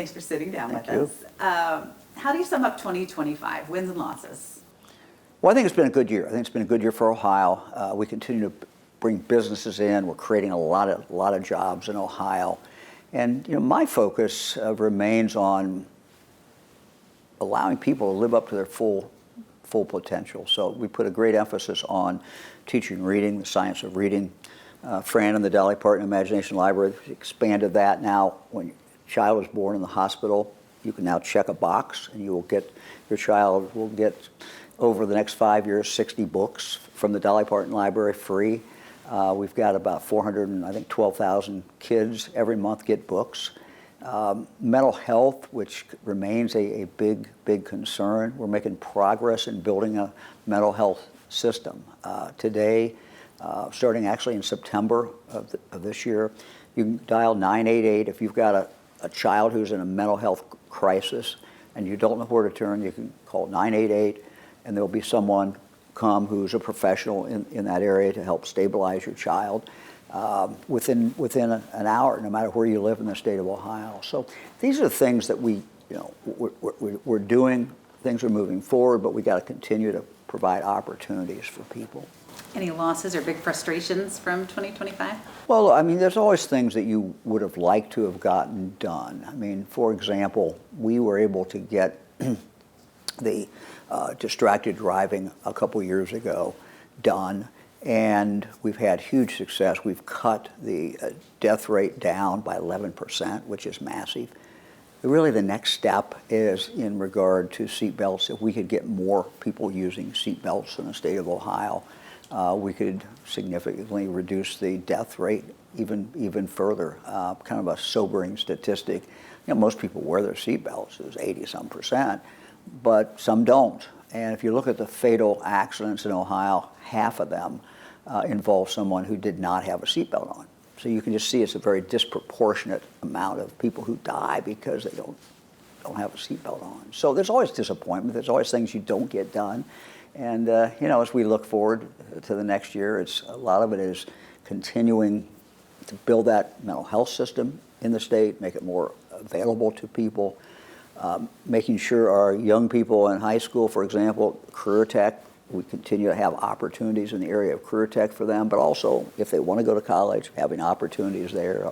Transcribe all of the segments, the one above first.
Thanks for sitting down Thank with you. us. How do you sum up 2025, wins and losses? Well, I think it's been a good year. I think it's been a good year for Ohio. We continue to bring businesses in. We're creating a lot of jobs in Ohio. And my focus remains on allowing people to live up to their full potential. So we put a great emphasis on teaching reading, the science of reading. Fran and the Dolly Parton Imagination Library expanded that. Now, when your child is born in the hospital, you can now check a box, and your child will get, over the next 5 years, 60 books from the Dolly Parton Library free. We've got about 12,000 kids every month get books. Mental health, which remains a big concern. We're making progress in building a mental health system. Today, starting actually in September of this year, you can dial 988 if you've got a child who's in a mental health crisis and you don't know where to turn. You can call 988, and there'll be someone come who's a professional in that area to help stabilize your child within an hour, no matter where you live in the state of Ohio. So these are things that we're doing. Things are moving forward, but we got to continue to provide opportunities for people. Any losses or big frustrations from 2025? Well, I mean, there's always things that you would have liked to have gotten done. I mean, for example, we were able to get the distracted driving a couple years ago done, and we've had huge success. We've cut the death rate down by 11%, which is massive. Really, the next step is in regard to seat belts. If we could get more people using seat belts in the state of Ohio, we could significantly reduce the death rate even further. Kind of a sobering statistic. Most people wear their seat belts, it's 80-some%, but some don't. And if you look at the fatal accidents in Ohio, half of them involve someone who did not have a seat belt on. So you can just see it's a very disproportionate amount of people who die because they don't have a seat belt on. So there's always disappointment. There's always things you don't get done. And as we look forward to the next year, a lot of it is continuing to build that mental health system in the state, make it more available to people, making sure our young people in high school, for example, career tech, we continue to have opportunities in the area of career tech for them, but also if they want to go to college, having opportunities there.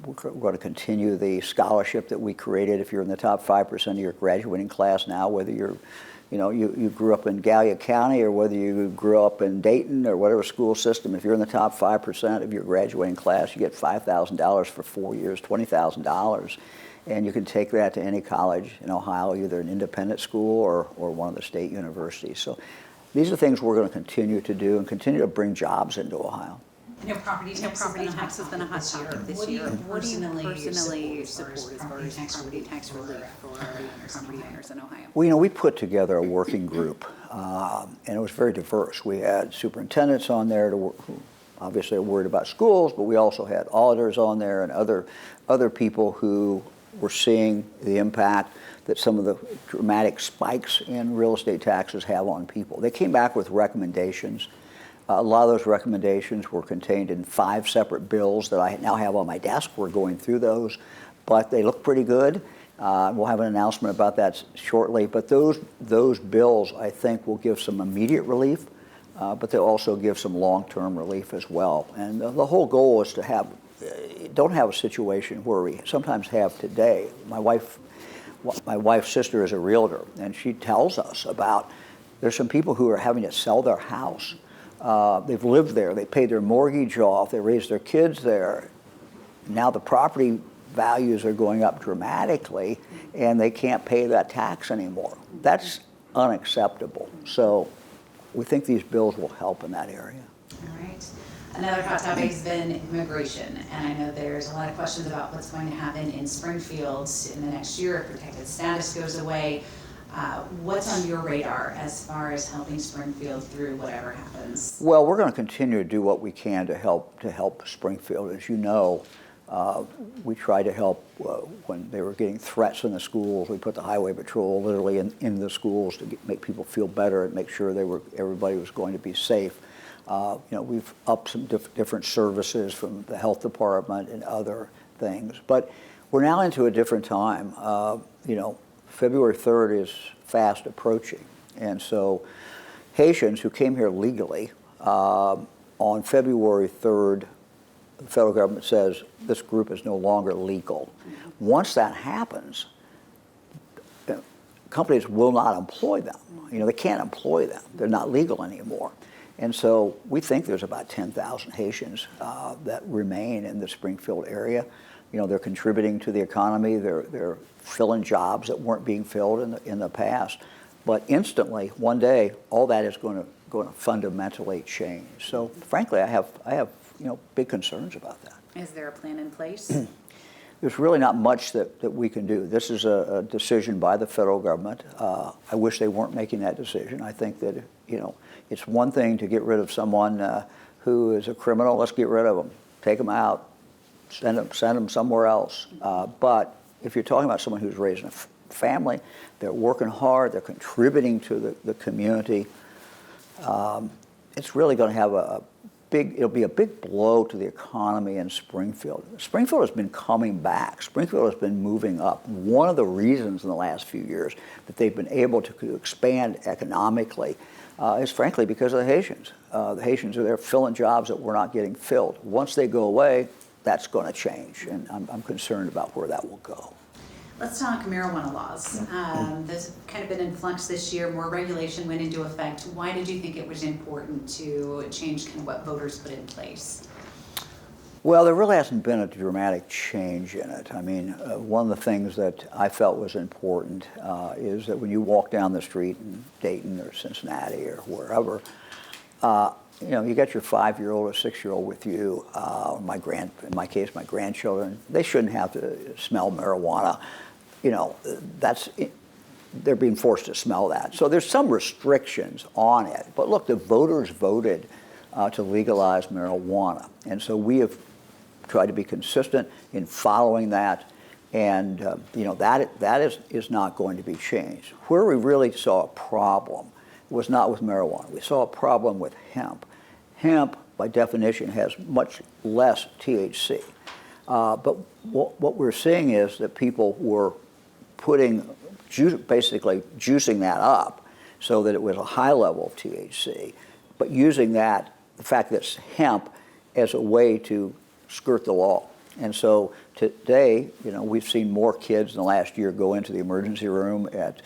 We're going to continue the scholarship that we created. If you're in the top 5% of your graduating class now, whether you grew up in Gallia County or whether you grew up in Dayton or whatever school system, if you're in the top 5% of your graduating class, you get $5,000 for 4 years, $20,000. And you can take that to any college in Ohio, either an independent school or one of the state universities. So these are things we're going to continue to do and continue to bring jobs into Ohio. Property tax has been a hot topic this year. What do you personally support as far as property tax relief for property owners in Ohio? Well, we put together a working group, and it was very diverse. We had superintendents on there who obviously are worried about schools, but we also had auditors on there and other people who were seeing the impact that some of the dramatic spikes in real estate taxes have on people. They came back with recommendations. A lot of those recommendations were contained in 5 separate bills that I now have on my desk. We're going through those, but they look pretty good. We'll have an announcement about that shortly. But those bills, I think, will give some immediate relief, but they'll also give some long-term relief as well. And the whole goal is to don't have a situation where we sometimes have today. My wife's sister is a realtor, and she tells us about there's some people who are having to sell their house. They've lived there, they paid their mortgage off, they raised their kids there. Now the property values are going up dramatically, and they can't pay that tax anymore. That's unacceptable. So we think these bills will help in that area. All right. Another hot topic has been immigration, and I know there's a lot of questions about what's going to happen in Springfield in the next year if protected status goes away. What's on your radar as far as helping Springfield through whatever happens? Well, we're going to continue to do what we can to help Springfield. As you know, we tried to help when they were getting threats in the schools. We put the highway patrol literally in the schools to make people feel better and make sure everybody was going to be safe. We've upped some different services from the health department and other things, but We're now into a different time. February 3rd is fast approaching. And so Haitians who came here legally, on February 3rd, the federal government says this group is no longer legal. Once that happens, companies will not employ them. They can't employ them. They're not legal anymore. And so we think there's about 10,000 Haitians that remain in the Springfield area. They're contributing to the economy. They're filling jobs that weren't being filled in the past. But instantly, one day, all that is going to fundamentally change. So frankly, I have big concerns about that. Is there a plan in place? There's really not much that we can do. This is a decision by the federal government. I wish they weren't making that decision. I think that, it's one thing to get rid of someone who is a criminal. Let's get rid of them. Take them out. Send them somewhere else. But if you're talking about someone who's raising a family, they're working hard, they're contributing to the community, it's really going to have it'll be a big blow to the economy in Springfield. Springfield has been coming back. Springfield has been moving up. One of the reasons in the last few years that they've been able to expand economically is frankly because of the Haitians. The Haitians are there filling jobs that were not getting filled. Once they go away, that's going to change, and I'm concerned about where that will go. Let's talk marijuana laws. There's kind of been in flux this year. More regulation went into effect. Why did you think it was important to change kind of what voters put in place? Well, there really hasn't been a dramatic change in it. I mean, one of the things that I felt was important is that when you walk down the street in Dayton or Cincinnati or wherever, you got your 5-year-old or 6-year-old with you. In my case, my grandchildren. They shouldn't have to smell marijuana. They're being forced to smell that. So there's some restrictions on it. But look, the voters voted to legalize marijuana, and so we have tried to be consistent in following that. And that is not going to be changed. Where we really saw a problem was not with marijuana. We saw a problem with hemp. Hemp, by definition, has much less THC. But what we're seeing is that people were basically juicing that up so that it was a high level of THC, but using the fact that it's hemp, as a way to skirt the law. And so today, we've seen more kids in the last year go into the emergency room at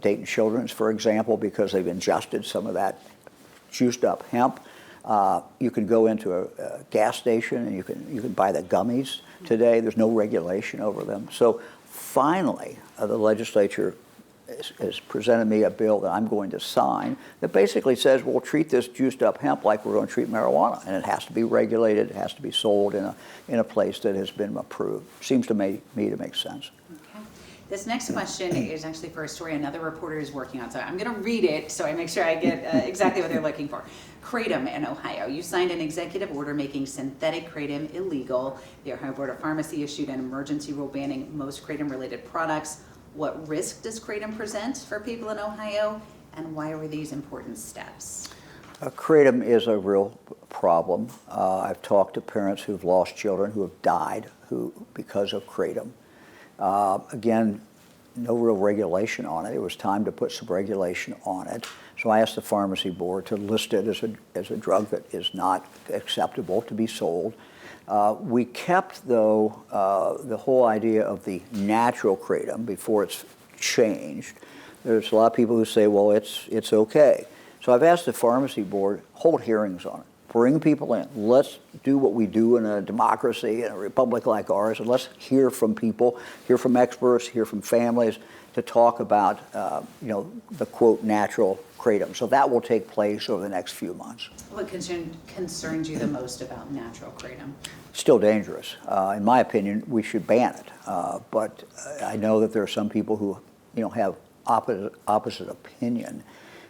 Dayton Children's, for example, because they've ingested some of that juiced up hemp. You can go into a gas station and you can buy the gummies today. There's no regulation over them. So finally, the legislature has presented me a bill that I'm going to sign that basically says we'll treat this juiced up hemp like we're going to treat marijuana, and it has to be regulated. It has to be sold in a place that has been approved. Seems to me to make sense. Okay. This next question is actually for a story another reporter is working on, so I'm going to read it so I make sure I get exactly what they're looking for. Kratom in Ohio. You signed an executive order making synthetic kratom illegal. The Ohio Board of Pharmacy issued an emergency rule banning most kratom-related products. What risk does kratom present for people in Ohio, and why were these important steps? Kratom is a real problem. I've talked to parents who've lost children who have died because of kratom. Again, no real regulation on it. It was time to put some regulation on it. So I asked the pharmacy board to list it as a drug that is not acceptable to be sold. We kept, though, the whole idea of the natural kratom before it's changed. There's a lot of people who say, well, it's okay. So I've asked the pharmacy board, hold hearings on it. Bring people in. Let's do what we do in a democracy, in a republic like ours, and let's hear from people, hear from experts, hear from families to talk about, the, quote, natural kratom. So that will take place over the next few months. What concerns you the most about natural kratom? Still dangerous. In my opinion, we should ban it. But I know that there are some people who, have opposite opinion.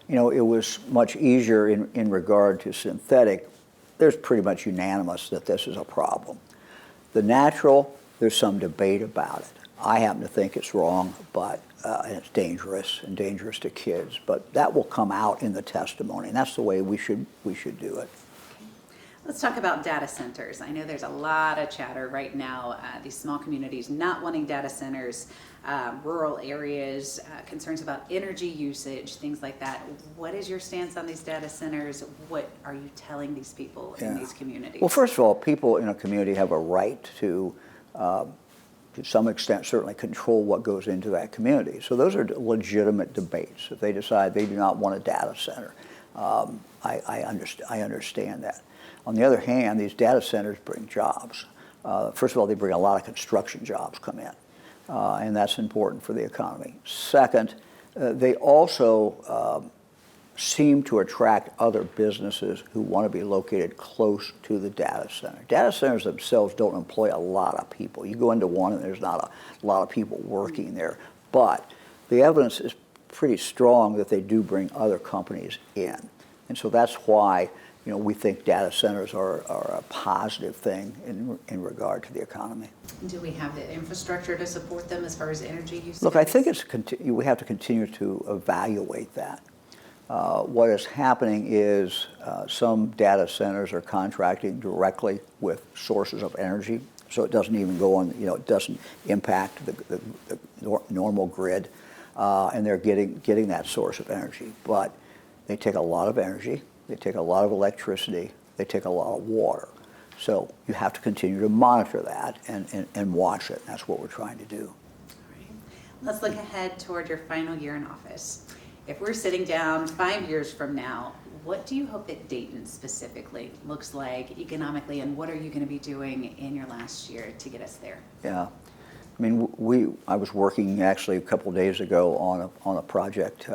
It was much easier in regard to synthetic. There's pretty much unanimous that this is a problem. The natural, there's some debate about it. I happen to think it's wrong, but and it's dangerous to kids. But that will come out in the testimony, and that's the way we should do it. Let's talk about data centers. I know there's a lot of chatter right now, these small communities not wanting data centers, rural areas, concerns about energy usage, things like that. What is your stance on these data centers? What are you telling these people in these communities? Well, first of all, people in a community have a right to some extent, certainly control what goes into that community. So those are legitimate debates. If they decide they do not want a data center, I understand that. On the other hand, these data centers bring jobs. First of all, they bring a lot of construction jobs come in, and that's important for the economy. Second, they also seem to attract other businesses who want to be located close to the data center. Data centers themselves don't employ a lot of people. You go into one and there's not a lot of people working there, but the evidence is pretty strong that they do bring other companies in. And so that's why we think data centers are a positive thing in regard to the economy. Do we have the infrastructure to support them as far as energy use? Look, I think we have to continue to evaluate that. What is happening is some data centers are contracting directly with sources of energy, so it doesn't even go on, it doesn't impact the normal grid, and they're getting that source of energy. But they take a lot of energy, they take a lot of electricity, they take a lot of water. So you have to continue to monitor that and watch it. That's what we're trying to do. All right. Let's look ahead toward your final year in office. If we're sitting down 5 years from now, what do you hope that Dayton specifically looks like economically, and what are you going to be doing in your last year to get us there? Yeah. I mean, I was working actually a couple of days ago on a project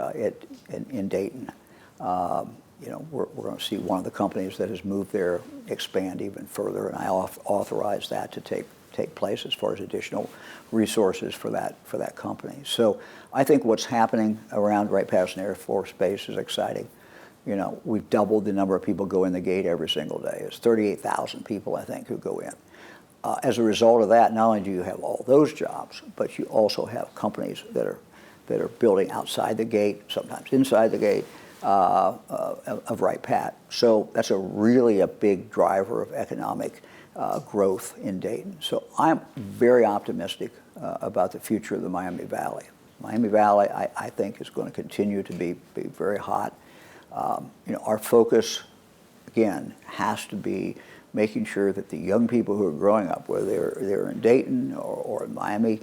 in Dayton. We're going to see one of the companies that has moved there expand even further, and I authorized that to take place as far as additional resources for that company. So I think what's happening around Wright-Patterson Air Force Base is exciting. We've doubled the number of people go in the gate every single day. It's 38,000 people, I think, who go in. As a result of that, not only do you have all those jobs, but you also have companies that are building outside the gate, sometimes inside the gate, of Wright-Pat. So that's really a big driver of economic growth in Dayton. So I'm very optimistic about the future of the Miami Valley. Miami Valley, I think, is going to continue to be very hot. Our focus, again, has to be making sure that the young people who are growing up, whether they're in Dayton or in Miami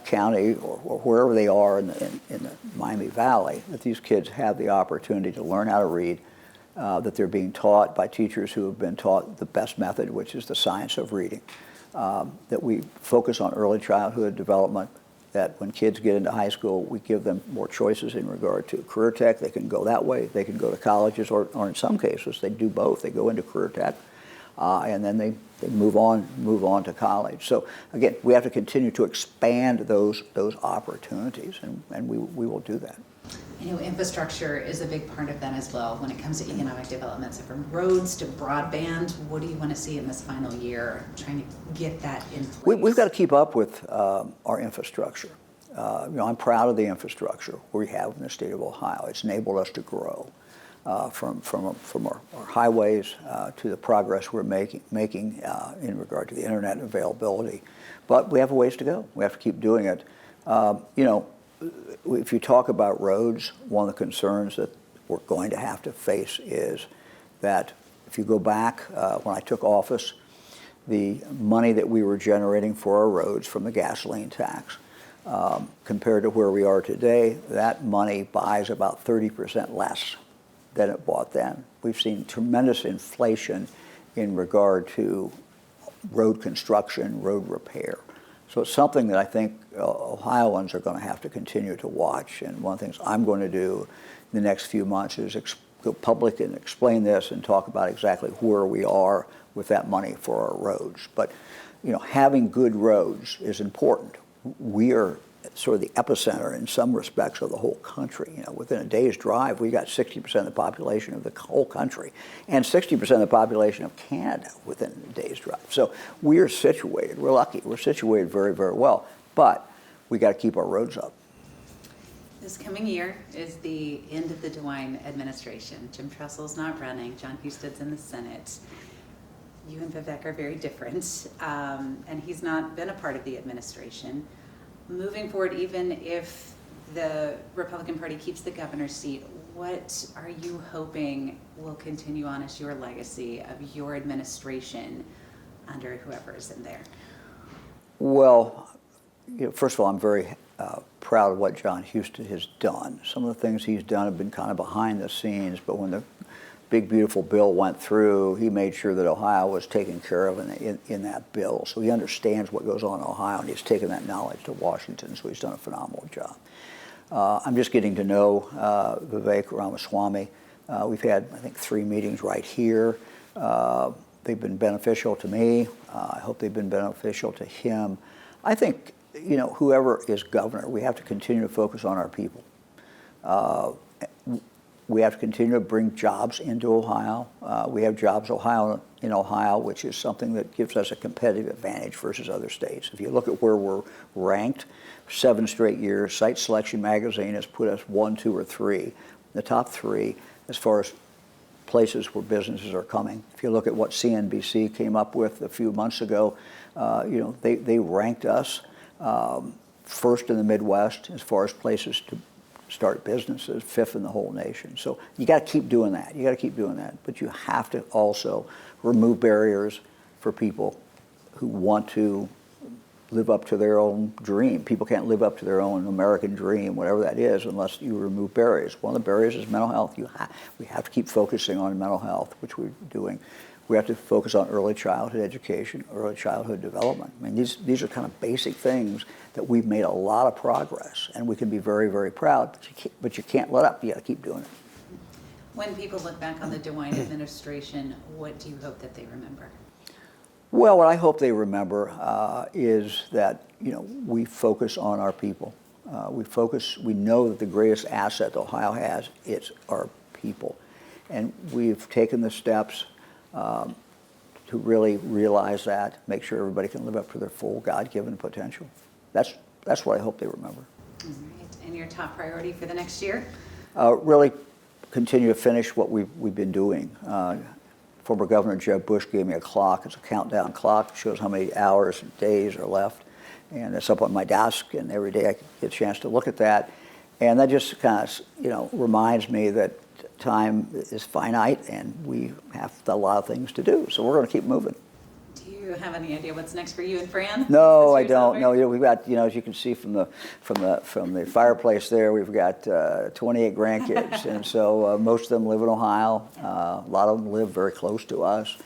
County or wherever they are in the Miami Valley, that these kids have the opportunity to learn how to read, that they're being taught by teachers who have been taught the best method, which is the science of reading, that we focus on early childhood development, that when kids get into high school, we give them more choices in regard to career tech. They can go that way, they can go to colleges, or in some cases, they do both. They go into career tech, and then they move on to college. So again, we have to continue to expand those opportunities, and we will do that. Infrastructure is a big part of that as well when it comes to economic development. So from roads to broadband, what do you want to see in this final year, trying to get that in place? We've got to keep up with our infrastructure. I'm proud of the infrastructure we have in the state of Ohio. It's enabled us to grow. From our highways to the progress we're making in regard to the internet availability. But we have a ways to go. We have to keep doing it. If you talk about roads, one of the concerns that we're going to have to face is that if you go back when I took office, the money that we were generating for our roads from the gasoline tax, compared to where we are today, that money buys about 30% less than it bought then. We've seen tremendous inflation in regard to road construction, road repair. So it's something that I think Ohioans are going to have to continue to watch. And one of the things I'm going to do in the next few months is go public and explain this and talk about exactly where we are with that money for our roads. But having good roads is important. We are sort of the epicenter in some respects of the whole country. Within a day's drive, we got 60% of the population of the whole country and 60% of the population of Canada within a day's drive. So we're situated, we're lucky, we're situated very, very well, but we got to keep our roads up. This coming year is the end of the DeWine administration. Jim Tressel's not running, John Huston's in the Senate. you and Vivek are very different, and he's not been a part of the administration. Moving forward, even if the Republican Party keeps the governor's seat, what are you hoping will continue on as your legacy of your administration under whoever is in there? Well, first of all, I'm very proud of what John Houston has done. Some of the things he's done have been kind of behind the scenes, but when the big, beautiful bill went through, he made sure that Ohio was taken care of in that bill. So he understands what goes on in Ohio, and he's taken that knowledge to Washington, so he's done a phenomenal job. I'm just getting to know Vivek Ramaswamy. We've had, I think, 3 meetings right here. They've been beneficial to me. I hope they've been beneficial to him. I think, whoever is governor, we have to continue to focus on our people. We have to continue to bring jobs into Ohio. We have jobs in Ohio, which is something that gives us a competitive advantage versus other states. If you look at where we're ranked, 7 straight years, Site Selection Magazine has put us 1, 2, or 3, the top 3 as far as places where businesses are coming. If you look at what CNBC came up with a few months ago, they ranked us first in the Midwest as far as places to start businesses, 5th in the whole nation. So you got to keep doing that. You got to keep doing that. But you have to also remove barriers for people who want to live up to their own dream. People can't live up to their own American dream, whatever that is, unless you remove barriers. One of the barriers is mental health. We have to keep focusing on mental health, which we're doing. We have to focus on early childhood education, early childhood development. I mean, these are kind of basic things that we've made a lot of progress, and we can be very, very proud, but you can't let up. You got to keep doing it. When people look back on the DeWine administration, what do you hope that they remember? Well, what I hope they remember is that we focus on our people. We know that the greatest asset Ohio has is our people, and we've taken the steps to really realize that, make sure everybody can live up to their full God-given potential. That's what I hope they remember. All right. And your top priority for the next year? Really continue to finish what we've been doing. Former Governor Jeb Bush gave me a clock. It's a countdown clock. It shows how many hours and days are left. And it's up on my desk, and every day I get a chance to look at that. And that just kind of, reminds me that time is finite, and we have a lot of things to do. So we're going to keep moving. Do you have any idea what's next for you and Fran? No, I don't. No, we've got, as you can see from the fireplace there, we've got 28 grandkids, and so most of them live in Ohio. A lot of them live very close to us,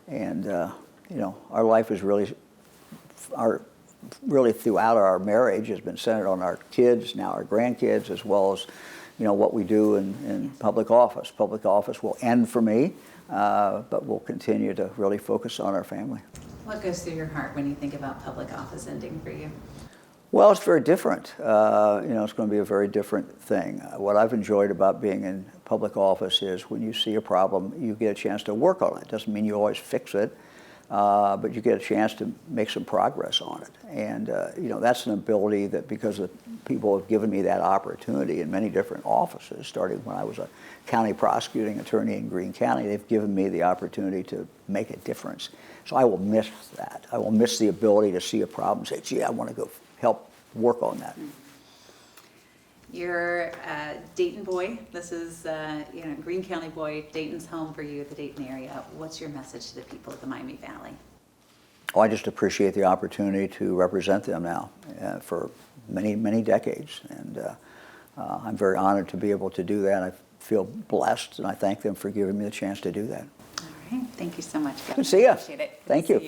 and our life is really throughout our marriage has been centered on our kids, now our grandkids, as well as what we do in public office. Public office will end for me, but we'll continue to really focus on our family. What goes through your heart when you think about public office ending for you? Well, it's very different. It's going to be a very different thing. What I've enjoyed about being in public office is when you see a problem, you get a chance to work on it. Doesn't mean you always fix it, but you get a chance to make some progress on it. And, that's an ability that, because the people have given me that opportunity in many different offices, starting when I was a county prosecuting attorney in Greene County, they've given me the opportunity to make a difference. So I will miss that. I will miss the ability to see a problem and say, gee, I want to go help work on that. You're a Dayton boy. This is, Greene County boy. Dayton's home for you, the Dayton area. What's your message to the people of the Miami Valley? Oh, I just appreciate the opportunity to represent them now for many, many decades. And I'm very honored to be able to do that. I feel blessed, and I thank them for giving me the chance to do that. All right. Thank you so much, Governor. Good to see you. Appreciate it. Good Thank to you. see you.